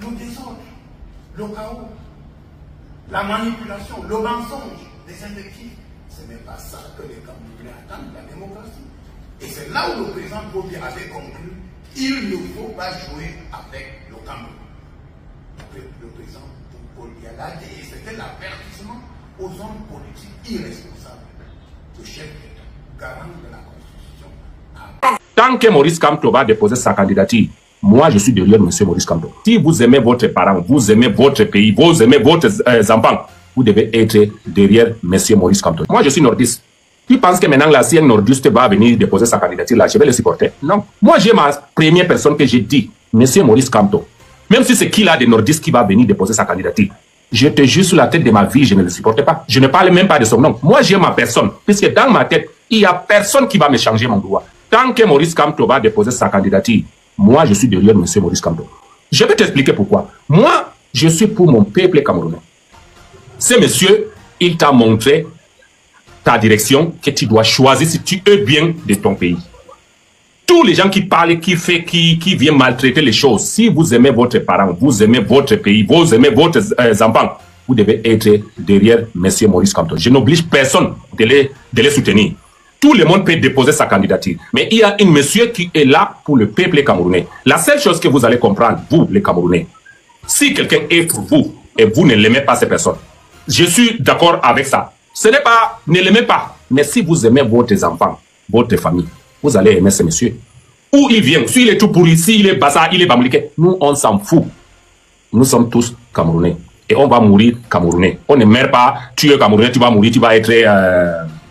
le désordre, le chaos, la manipulation, le mensonge, les invectives. Ce n'est pas ça que les Camerounais attendent de la démocratie. Et c'est là où le président Bobi avait conclu, il ne faut pas jouer avec le Cameroun. Le président Bobi l'a dit, et c'était l'avertissement aux hommes politiques irresponsables. Le chef d'État, garant de la Constitution. Tant que Maurice Kamto va déposer sa candidature, moi je suis derrière M. Maurice Kamto. Si vous aimez votre parent, vous aimez votre pays, vous aimez votre enfants, vous devez être derrière M. Maurice Kamto. Moi je suis nordiste. Tu penses que maintenant, là, si un nordiste va venir déposer sa candidature, là, je vais le supporter? Non. Moi, j'ai ma première personne que j'ai dit, M. Maurice Kamto. Même si c'est qui là des nordistes qui va venir déposer sa candidature, je te jure sur la tête de ma vie, je ne le supporte pas. Je ne parle même pas de son nom. Moi, j'ai ma personne. Puisque dans ma tête, il n'y a personne qui va me changer mon droit. Tant que Maurice Kamto va déposer sa candidature, moi, je suis derrière M. Maurice Kamto. Je vais t'expliquer pourquoi. Moi, je suis pour mon peuple camerounais. Ce monsieur, il t'a montré ta direction que tu dois choisir si tu es bien de ton pays. Tous les gens qui parlent, qui viennent maltraiter les choses, si vous aimez votre parent, vous aimez votre pays, vous aimez votre enfants, vous devez être derrière M. Maurice Kamto. Je n'oblige personne de les soutenir. Tout le monde peut déposer sa candidature. Mais il y a un monsieur qui est là pour le peuple camerounais. La seule chose que vous allez comprendre, vous, les Camerounais, si quelqu'un est pour vous et vous ne l'aimez pas, cette personne, je suis d'accord avec ça. Ce n'est pas, ne l'aimez pas. Mais si vous aimez votre enfant, votre famille, vous allez aimer ce monsieur. Où il vient, s'il est tout pourri, s'il est bassa, il est bamouliqué, nous on s'en fout. Nous sommes tous Camerounais. Et on va mourir Camerounais. On ne meurt pas, tu es Camerounais, tu vas mourir, tu vas être,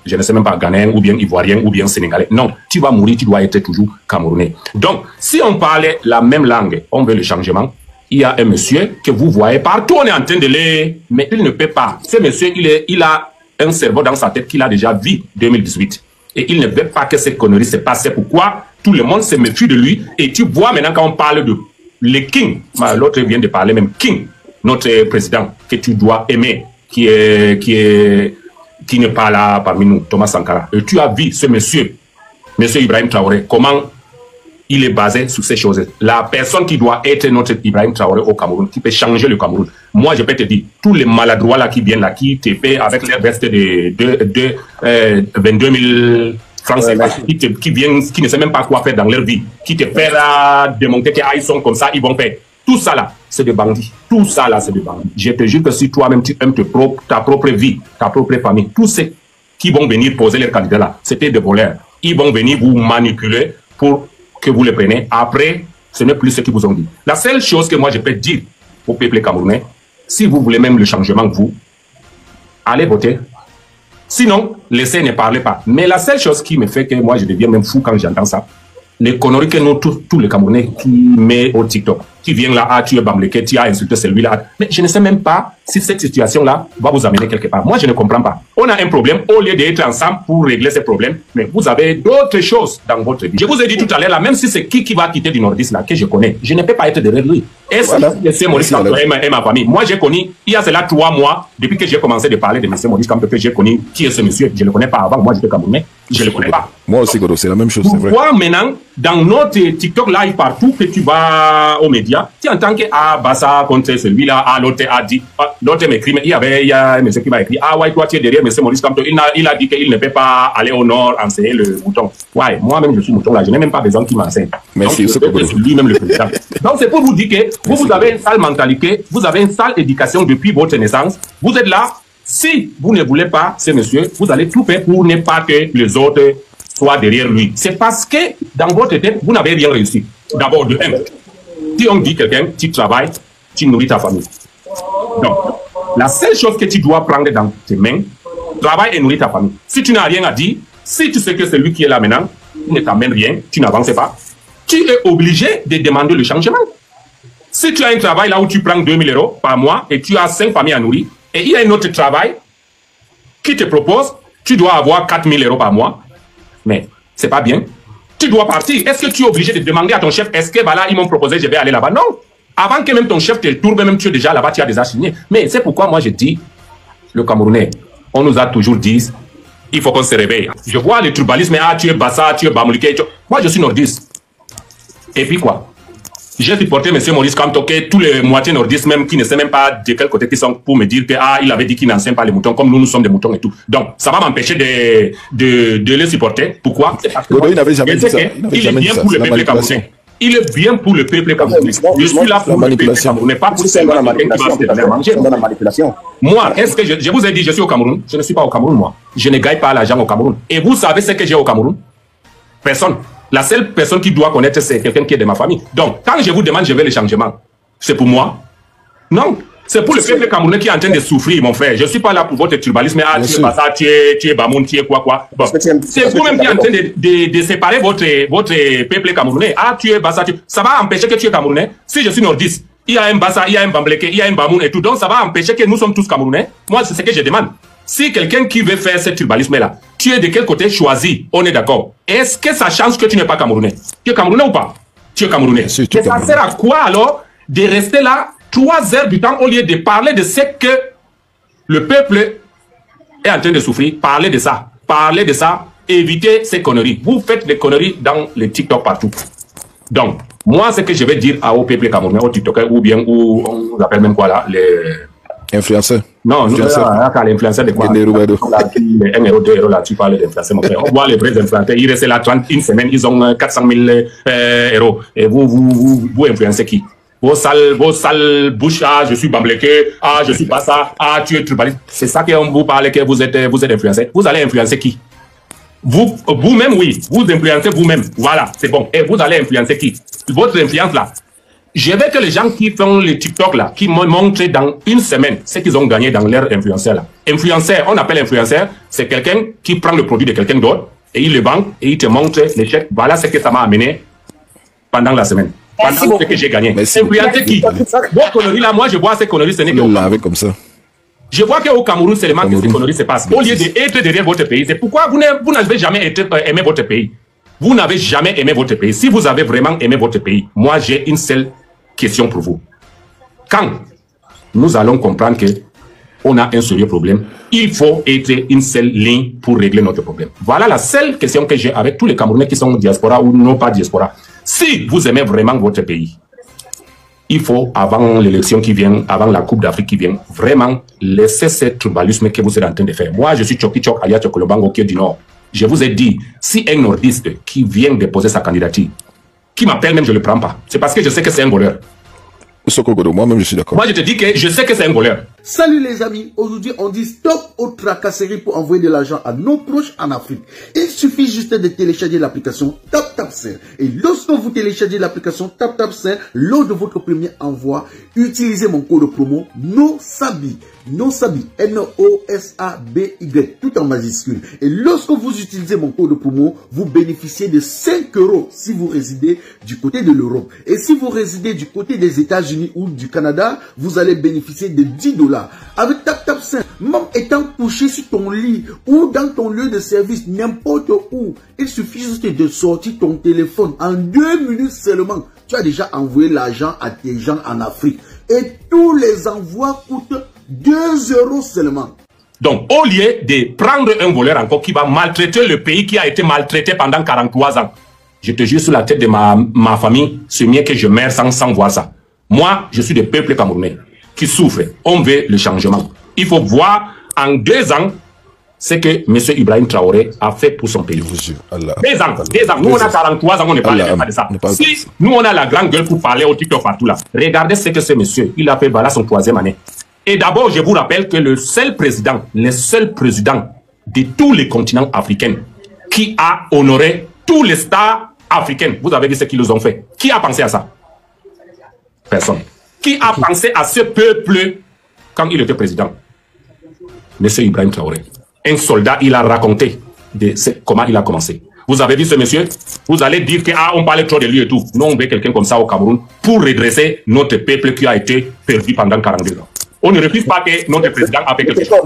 je ne sais même pas, Ghanéen, ou bien Ivoirien, ou bien Sénégalais. Non, tu vas mourir, tu dois être toujours Camerounais. Donc, si on parlait la même langue, on veut le changement, il y a un monsieur que vous voyez partout, on est en train de le... Mais il ne peut pas. Ce monsieur, il a un cerveau dans sa tête qu'il a déjà vu 2018. Et il ne veut pas que cette connerie se passe. C'est pourquoi tout le monde se méfie de lui. Et tu vois maintenant quand on parle de le King, l'autre vient de parler même King, notre président, que tu dois aimer, qui n'est pas là parmi nous, Thomas Sankara. Et tu as vu ce monsieur, monsieur Ibrahim Traoré, comment il est basé sur ces choses. La personne qui doit être notre Ibrahim Traoré au Cameroun, qui peut changer le Cameroun. Moi, je peux te dire, tous les maladroits là qui viennent là, qui te fait avec les vestes de 22 000 francs, qui viennent, qui ne savent même pas quoi faire dans leur vie, qui te fait démontrer qu'ils sont comme ça, ils vont faire. Tout ça là, c'est des bandits. Tout ça là, c'est des bandits. Je te jure que si toi-même tu aimes ta propre vie, ta propre famille, tous ceux qui vont venir poser leurs candidats là, c'était des voleurs. Ils vont venir vous manipuler pour que vous les prenez. Après, ce n'est plus ce qu'ils vous ont dit. La seule chose que moi je peux dire au peuple camerounais, si vous voulez même le changement, vous, allez voter. Sinon, laissez, ne parlez pas. Mais la seule chose qui me fait que moi je deviens même fou quand j'entends ça, les conneries que nous, tous les Camerounais qui mettent au TikTok, qui viennent là, tu es bamblé, tu as insulté celui-là. Mais je ne sais même pas si cette situation-là va vous amener quelque part. Moi, je ne comprends pas. On a un problème, au lieu d'être ensemble pour régler ces problèmes, mais vous avez d'autres choses dans votre vie. Je vous ai dit tout à l'heure, là, même si c'est qui va quitter du Nordiste, là, que je connais, je ne peux pas être derrière lui. Et c'est Maurice Kamto et ma famille. Moi, j'ai connu, il y a cela 3 mois, depuis que j'ai commencé de parler de M. Maurice Kamto, que j'ai connu qui est ce monsieur. Je ne le connais pas avant, moi j'étais Camerounais, je ne le connais pas. Moi aussi, Godo, c'est la même chose, c'est vrai. Pourquoi maintenant, dans notre TikTok live partout, que tu vas aux médias, tu entends que Bassa contre celui-là, l'autre a dit, l'autre m'écrit, il y a un monsieur qui m'a écrit, ouais, toi tu es derrière M. Maurice Kamto, il a dit qu'il ne peut pas aller au nord enseigner le mouton. Ouais, moi-même je suis mouton là, je n'ai même pas besoin qu'il m'enseigne. Merci, c'est lui-même le président. Donc c'est pour vous dire que vous avez une sale mentalité, vous avez une sale éducation depuis votre naissance, vous êtes là, si vous ne voulez pas ce monsieur, vous allez tout faire pour ne pas que les autres soient derrière lui. C'est parce que dans votre tête, vous n'avez rien réussi. D'abord, de un, si on dit quelqu'un, tu travailles, tu nourris ta famille. Donc, la seule chose que tu dois prendre dans tes mains, travaille et nourrir ta famille. Si tu n'as rien à dire, si tu sais que c'est lui qui est là maintenant, il ne t'amène rien, tu n'avances pas, tu es obligé de demander le changement. Si tu as un travail là où tu prends 2 000 € par mois et tu as 5 familles à nourrir, et il y a un autre travail qui te propose, tu dois avoir 4 000 € par mois, mais c'est pas bien. Tu dois partir. Est-ce que tu es obligé de demander à ton chef, est-ce que voilà, ils m'ont proposé, je vais aller là-bas? Non. Avant que même ton chef te tourne, même tu es déjà là-bas, tu as déjà signé. Mais c'est pourquoi moi je dis, le Camerounais, on nous a toujours dit, il faut qu'on se réveille. Je vois le tribalisme, tu es Bassa, tu es Bamouliké. Moi je suis nordiste. Et puis quoi? J'ai supporté M. Maurice Kamto, que tous les moitiés nordistes, même qui ne savent même pas de quel côté ils sont, pour me dire que il avait dit qu'il n'enseigne pas les moutons, comme nous sommes des moutons et tout. Donc, ça va m'empêcher de les supporter. Pourquoi? Parce que il n'avait jamais dit ça. Il est bien pour le peuple camerounais. Il est bien pour le peuple camerounais. Je suis là pour le peuple camerounais, pas pour quelqu'un qui va se faire manger. Moi, est-ce que je vous ai dit, je suis au Cameroun? Je ne suis pas au Cameroun, moi. Je ne gagne pas l'argent au Cameroun. Et vous savez ce que j'ai au Cameroun? Personne. La seule personne qui doit connaître, c'est quelqu'un qui est de ma famille. Donc, quand je vous demande, je veux le changement, c'est pour moi? Non. C'est pour le peuple camerounais qui est en train de souffrir, mon frère. Je ne suis pas là pour votre tribalisme. Ah, tu es pas ça, tu es Bamoun, tu es quoi. Bon. C'est vous-même qui est en train de séparer votre peuple camerounais. Ah, tu es Bassa. Ça va empêcher que tu es camerounais. Si je suis nordiste, il y a un Bassa, il y a un Bambleke, il y a un Bamoun et tout. Donc, ça va empêcher que nous sommes tous camerounais. Moi, c'est ce que je demande. Si quelqu'un qui veut faire ce tribalisme-là, tu es de quel côté choisi, on est d'accord. Est-ce que ça change que tu n'es pas camerounais? Tu es camerounais ou pas? Tu es camerounais. Mais ça sert à quoi alors de rester là 3 heures du temps au lieu de parler de ce que le peuple est en train de souffrir? Parler de ça. Parler de ça. Évitez ces conneries. Vous faites des conneries dans les TikTok partout. Donc, moi, ce que je vais dire au peuple camerounais, aux TikTokers, ou bien, on appelle même quoi là, les... Influenceurs. Non, l'influenceur de quoi? 1 euro, 2 euros là, tu parles d'influenceurs, mon frère. On voit les vrais influenceurs, ils restent là 31 semaines, ils ont 400 000 euros. Et vous influencez qui? Vos sales bouches, ah, je suis Bambleke, ah, je suis pas ça, ah, tu es tribaliste. C'est ça qu'on vous parle, que vous êtes influencé. Vous allez influencer qui? Vous-même, oui, vous influencez vous-même. Voilà, c'est bon. Et vous allez influencer qui? Votre influence là. Je veux que les gens qui font les TikTok là, qui me montrent dans 1 semaine ce qu'ils ont gagné dans leur influenceur là. Influenceur, on appelle influenceur, c'est quelqu'un qui prend le produit de quelqu'un d'autre et il le vend et il te montre les chèques. Voilà ce que ça m'a amené pendant la semaine. Pendant ce que j'ai gagné. Influencer qui? Vos conneries là, moi je vois ces conneries, ce n'est que comme ça. Je vois qu'au Cameroun seulement que ces conneries se passent. Au lieu d'être derrière votre pays, c'est pourquoi vous n'avez jamais aimé votre pays. Vous n'avez jamais aimé votre pays. Si vous avez vraiment aimé votre pays, moi j'ai une seule question pour vous. Quand nous allons comprendre que on a un sérieux problème, il faut être une seule ligne pour régler notre problème. Voilà la seule question que j'ai avec tous les Camerounais qui sont diaspora ou non pas diaspora. Si vous aimez vraiment votre pays, il faut, avant l'élection qui vient, avant la Coupe d'Afrique qui vient, vraiment laisser ce tribalisme que vous êtes en train de faire. Moi, je suis Choki Chok Aya Chokolobango qui est du Nord. Je vous ai dit, si un nordiste qui vient déposer sa candidature, qui m'appelle même, je ne le prends pas. C'est parce que je sais que c'est un voleur. Moi-même, je suis d'accord. Moi, je te dis que je sais que c'est un voleur. Salut les amis, aujourd'hui on dit stop aux tracasseries pour envoyer de l'argent à nos proches en Afrique. Il suffit juste de télécharger l'application TapTapSend. Et lorsque vous téléchargez l'application TapTapSend, lors de votre premier envoi, utilisez mon code promo NOSABI. NOSABI, N-O-S-A-B-Y, tout en majuscule. Et lorsque vous utilisez mon code promo, vous bénéficiez de 5 € si vous résidez du côté de l'Europe. Et si vous résidez du côté des États-Unis ou du Canada, vous allez bénéficier de 10 $. Avec TapTapSend, même étant couché sur ton lit ou dans ton lieu de service, n'importe où, il suffit juste de sortir ton téléphone. En 2 minutes seulement, tu as déjà envoyé l'argent à tes gens en Afrique. Et tous les envois coûtent 2 € seulement. Donc, au lieu de prendre un voleur encore qui va maltraiter le pays qui a été maltraité pendant 43 ans, je te jure sur la tête de ma famille, c'est mieux que je meurs sans voir ça. Moi, je suis du peuple camerounais qui souffre. On veut le changement. Il faut voir en 2 ans ce que M. Ibrahim Traoré a fait pour son pays. 2 ans. Nous, on a 43 ans, on ne parle pas de ça. Si nous, on a la grande gueule pour parler au TikTok partout là, regardez ce que ce monsieur, il a fait, voilà son 3e année. Et d'abord, je vous rappelle que le seul président de tous les continents africains qui a honoré tous les stars africaines, vous avez vu ce qu'ils nous ont fait. Qui a pensé à ça? Personne. Qui a pensé à ce peuple quand il était président? Monsieur Ibrahim Traoré. Un soldat, il a raconté comment il a commencé. Vous avez vu ce monsieur? Vous allez dire que on parlait trop de lui et tout. Nous, on veut quelqu'un comme ça au Cameroun pour redresser notre peuple qui a été perdu pendant 42 ans. On ne refuse pas que notre président a fait quelque chose.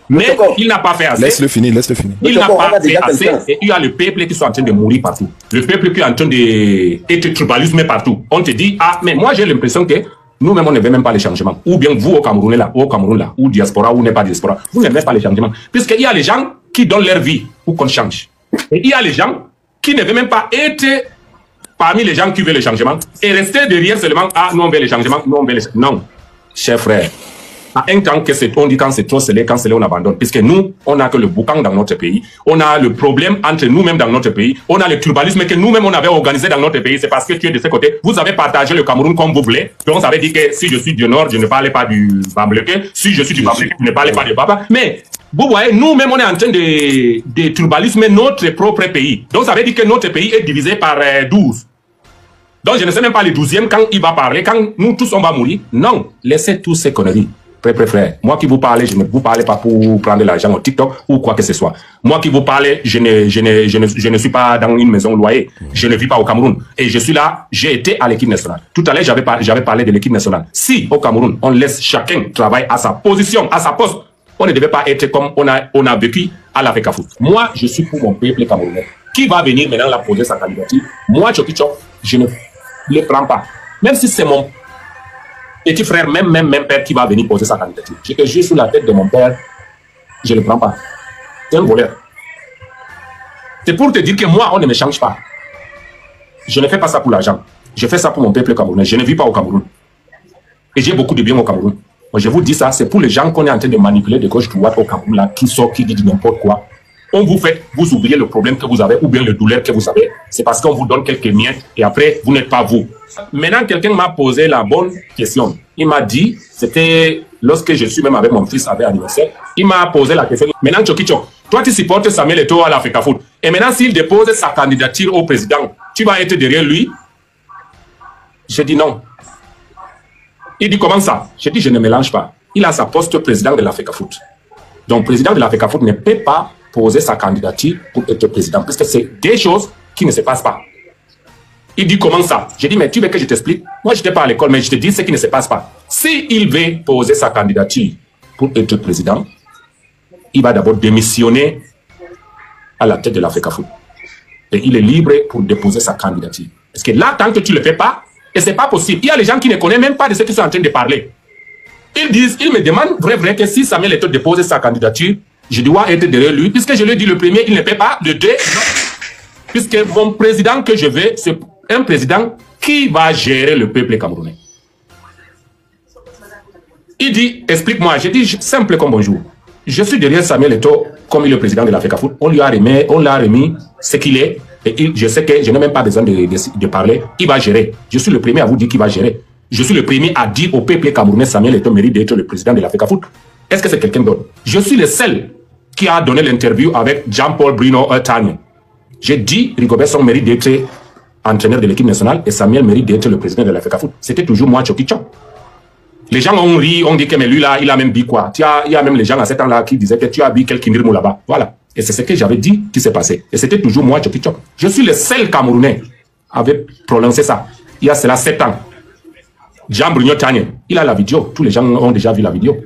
Mais il n'a pas fait assez. Laisse-le finir, laisse-le finir. Il n'a pas fait assez et il y a le peuple qui est en train de mourir partout. Le peuple qui est en train d'être tribalisme partout. On te dit, mais moi j'ai l'impression que nous-mêmes on ne veut même pas les changements. Ou bien vous au Cameroun là, ou diaspora, ou n'est pas diaspora, vous n'aimez pas les changements. Puisqu'il y a les gens qui donnent leur vie pour qu'on change. Et il y a les gens qui ne veulent même pas être parmi les gens qui veulent le changement et rester derrière seulement, ah, nous on veut le changement, nous on veut le changement. Non, cher frère. À un temps que on dit quand c'est trop scellé, quand c'est là on abandonne. Puisque nous, on n'a que le boucan dans notre pays. On a le problème entre nous-mêmes dans notre pays. On a le tribalisme que nous-mêmes on avait organisé dans notre pays. C'est parce que tu es de ce côté. Vous avez partagé le Cameroun comme vous voulez. Donc on avait dit que si je suis du Nord, je ne parlais pas du Bambleke. Si je suis du Bambleke, je ne parlais pas de Baba. Mais vous voyez, nous-mêmes on est en train de tribalisme notre propre pays. Donc ça veut dire que notre pays est divisé par 12. Donc je ne sais même pas le 12e quand il va parler, quand nous tous on va mourir. Non, laissez tous ces conneries. Frère, moi qui vous parle, je ne vous parle pas pour prendre l'argent au TikTok ou quoi que ce soit. Moi qui vous parle, je ne suis pas dans une maison loyer. Je ne vis pas au Cameroun. Et je suis là, j'ai été à l'équipe nationale. Tout à l'heure, j'avais parlé de l'équipe nationale. Si au Cameroun, on laisse chacun travailler à sa position, à sa poste, on ne devait pas être comme on a vécu à l'Africa Foot. Moi, je suis pour mon peuple camerounais. Qui va venir maintenant la poser sa candidature? Moi, Chokichok, je ne le prends pas. Même si c'est mon petit frère, même père qui va venir poser sa candidature. Je te jure sur la tête de mon père, je ne le prends pas. C'est un voleur. C'est pour te dire que moi, on ne me change pas. Je ne fais pas ça pour l'argent. Je fais ça pour mon peuple camerounais. Je ne vis pas au Cameroun. Et j'ai beaucoup de bien au Cameroun. Moi, je vous dis ça, c'est pour les gens qu'on est en train de manipuler de gauche-droite au Cameroun, là, qui sort, qui dit n'importe quoi. On vous fait, vous oubliez le problème que vous avez ou bien le douleur que vous avez. C'est parce qu'on vous donne quelques miettes et après, vous n'êtes pas vous. Maintenant, quelqu'un m'a posé la bonne question. Il m'a dit, c'était lorsque je suis même avec mon fils avec anniversaire, il m'a posé la question. Maintenant, Chokichok, toi tu supportes Samuel Eto'o à l'Africa Foot. Et maintenant, s'il dépose sa candidature au président, tu vas être derrière lui? J'ai dit non. Il dit comment ça? J'ai dit je ne mélange pas. Il a sa poste président de l'Africa Foot. Donc, président de l'Africa Foot ne peut pas poser sa candidature pour être président. Parce que c'est des choses qui ne se passent pas. Il dit comment ça? J'ai dit mais tu veux que je t'explique? Moi je n'étais pas à l'école mais je te dis ce qui ne se passe pas. S'il veut poser sa candidature pour être président, il va d'abord démissionner à la tête de l'Africa Foot. Et il est libre pour déposer sa candidature. Parce que là, tant que tu ne le fais pas, et c'est pas possible. Il y a les gens qui ne connaissent même pas de ce qu'ils sont en train de parler. Ils me demandent vrai que si Samuel Eto'o dépose sa candidature, je dois être derrière lui, puisque je lui ai dit le premier, il ne peut pas, le deux, non. Puisque mon président que je veux, c'est un président qui va gérer le peuple camerounais. Il dit, explique-moi. J'ai dit, simple comme bonjour. Je suis derrière Samuel Eto'o, comme il est le président de l'Africa Foot. On lui a remis ce qu'il est. Et je sais que je n'ai même pas besoin de parler. Il va gérer. Je suis le premier à vous dire qu'il va gérer. Je suis le premier à dire au peuple camerounais, Samuel Eto'o mérite d'être le président de l'Africa Foot. Est-ce que c'est quelqu'un d'autre? Je suis le seul qui a donné l'interview avec Jean-Paul Bruno Tanya. J'ai dit, Rigobert Song mérite d'être entraîneur de l'équipe nationale et Samuel mérite d'être le président de l'Africa Foot. C'était toujours moi, Chokichok. Les gens ont ri, on dit que mais lui là, il a même dit quoi? Il y a même les gens à 7 ans là qui disaient que tu as vu quelqu'un mot là-bas. Voilà. Et c'est ce que j'avais dit qui s'est passé. Et c'était toujours moi, Chokichok. Je suis le seul Camerounais à avoir prononcé ça. Il y a cela 7 ans. Jean Bruno Tanya, il a la vidéo. Tous les gens ont déjà vu la vidéo.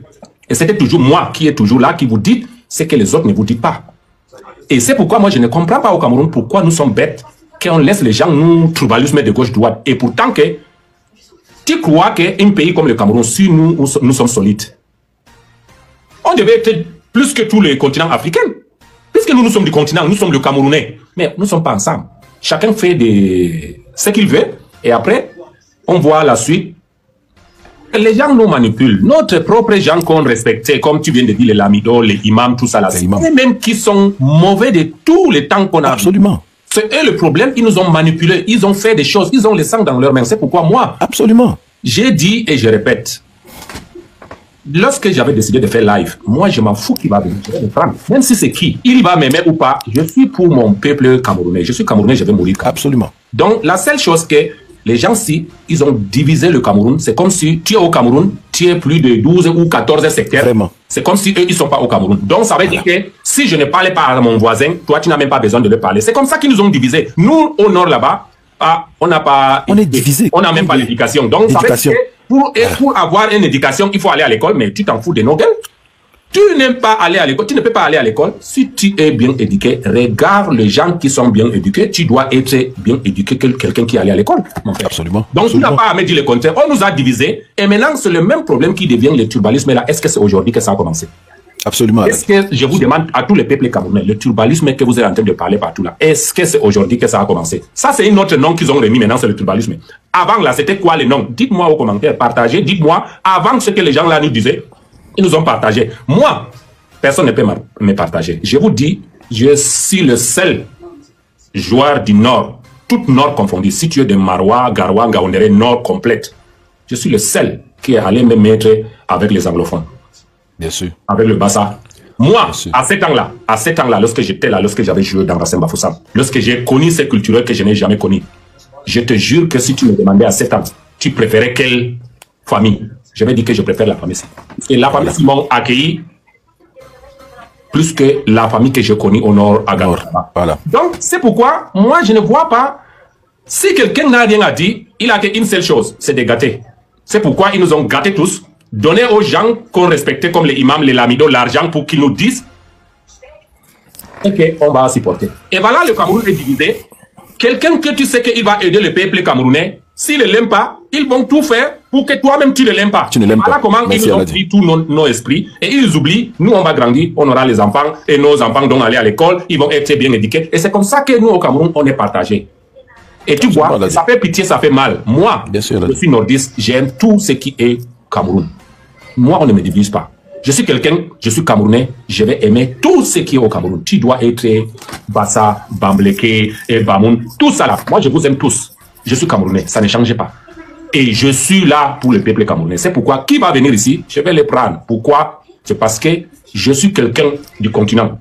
Et c'était toujours moi qui est toujours là, qui vous dit ce que les autres ne vous disent pas. Et c'est pourquoi moi je ne comprends pas au Cameroun pourquoi nous sommes bêtes, qu'on laisse les gens nous tribalisme de gauche-droite. Et pourtant que tu crois qu'un pays comme le Cameroun, si nous sommes solides, on devait être plus que tous les continents africains. Puisque nous sommes du continent, nous sommes le Camerounais. Mais nous ne sommes pas ensemble. Chacun fait ce qu'il veut. Et après, on voit la suite. Les gens nous manipulent. Notre propre gens qu'on respectait, comme tu viens de dire, les lamidos, les imams, tout ça là. C'est eux-mêmes qui sont mauvais de tous les temps qu'on a. Absolument. C'est eux le problème. Ils nous ont manipulés. Ils ont fait des choses. Ils ont le sang dans leurs mains. C'est pourquoi moi. Absolument. J'ai dit et je répète. Lorsque j'avais décidé de faire live, moi je m'en fous qui va venir. Je vais le prendre. Même si c'est qui, il va m'aimer ou pas, je suis pour mon peuple camerounais. Je suis camerounais, je vais mourir. Absolument. Donc la seule chose que les gens, si ils ont divisé le Cameroun, c'est comme si tu es au Cameroun, tu es plus de 12 ou 14 secteurs. Vraiment. C'est comme si eux, ils ne sont pas au Cameroun. Donc ça veut dire que si je ne parlais pas à mon voisin, toi, tu n'as même pas besoin de le parler. C'est comme ça qu'ils nous ont divisés. Nous, au nord là-bas, on n'a pas... On est divisés. On n'a même pas l'éducation. Donc ça veut dire que pour avoir une éducation, il faut aller à l'école, mais tu t'en fous de nos gueules. Tu n'aimes pas aller à l'école, tu ne peux pas aller à l'école. Si tu es bien éduqué, regarde les gens qui sont bien éduqués. Tu dois être bien éduqué que quelqu'un qui est allé à l'école. Absolument. Donc absolument. tu n'as pas à me dire le contraire. On nous a divisés et maintenant c'est le même problème qui devient le tribalisme là. Est-ce que c'est aujourd'hui que ça a commencé? Absolument. Est-ce que je vous demande à tous les peuples camerounais, le tribalisme que vous êtes en train de parler partout là, est-ce que c'est aujourd'hui que ça a commencé? Ça, c'est un autre nom qu'ils ont remis maintenant, c'est le tribalisme. Avant là, c'était quoi le nom? Dites-moi aux commentaires, partagez, dites-moi, avant ce que les gens là nous disaient, ils nous ont partagé. Moi, personne ne peut me partager. Je vous dis, je suis le seul joueur du Nord, tout Nord confondu, situé de Marois, Garoua, Ngaoundéré, Nord complète. Je suis le seul qui est allé me mettre avec les anglophones. Bien sûr. Avec le Bassa. Moi, à cet temps-là, lorsque j'étais là, lorsque j'avais joué dans Racine Bafoussam, lorsque j'ai connu ces culturels que je n'ai jamais connus, je te jure que si tu me demandais à 7 ans, tu préférais quelle famille? Je vais dire que je préfère la famille. Et la famille m'ont accueilli plus que la famille que j'ai connue au nord à Ghana. Voilà. Donc, c'est pourquoi, moi, je ne vois pas, si quelqu'un n'a rien à dire, il a qu'une seule chose, c'est de gâter. C'est pourquoi ils nous ont gâtés tous, donné aux gens qu'on respectait comme les imams, les lamidos, l'argent pour qu'ils nous disent qu'on va supporter. Et voilà, le Cameroun est divisé. Quelqu'un que tu sais qu'il va aider le peuple camerounais, s'il ne l'aime pas, ils vont tout faire pour que toi-même tu ne l'aimes pas. Tu ne l'aimes voilà pas. Comment ils nous ont pris tous nos esprits et ils oublient, nous on va grandir, on aura les enfants et nos enfants vont aller à l'école, ils vont être bien éduqués. Et c'est comme ça que nous au Cameroun, on est partagés. Et tu vois, ça fait pitié, ça fait mal. Moi, je suis nordiste, j'aime tout ce qui est Cameroun. Moi, on ne me divise pas. Je suis quelqu'un, je suis Camerounais, je vais aimer tout ce qui est au Cameroun. Tu dois être Bassa, Bambleke, et Bamoun, tout ça là. Moi, je vous aime tous. Je suis Camerounais, ça ne change pas. Et je suis là pour le peuple camerounais. C'est pourquoi, qui va venir ici, je vais les prendre. Pourquoi? C'est parce que je suis quelqu'un du continent.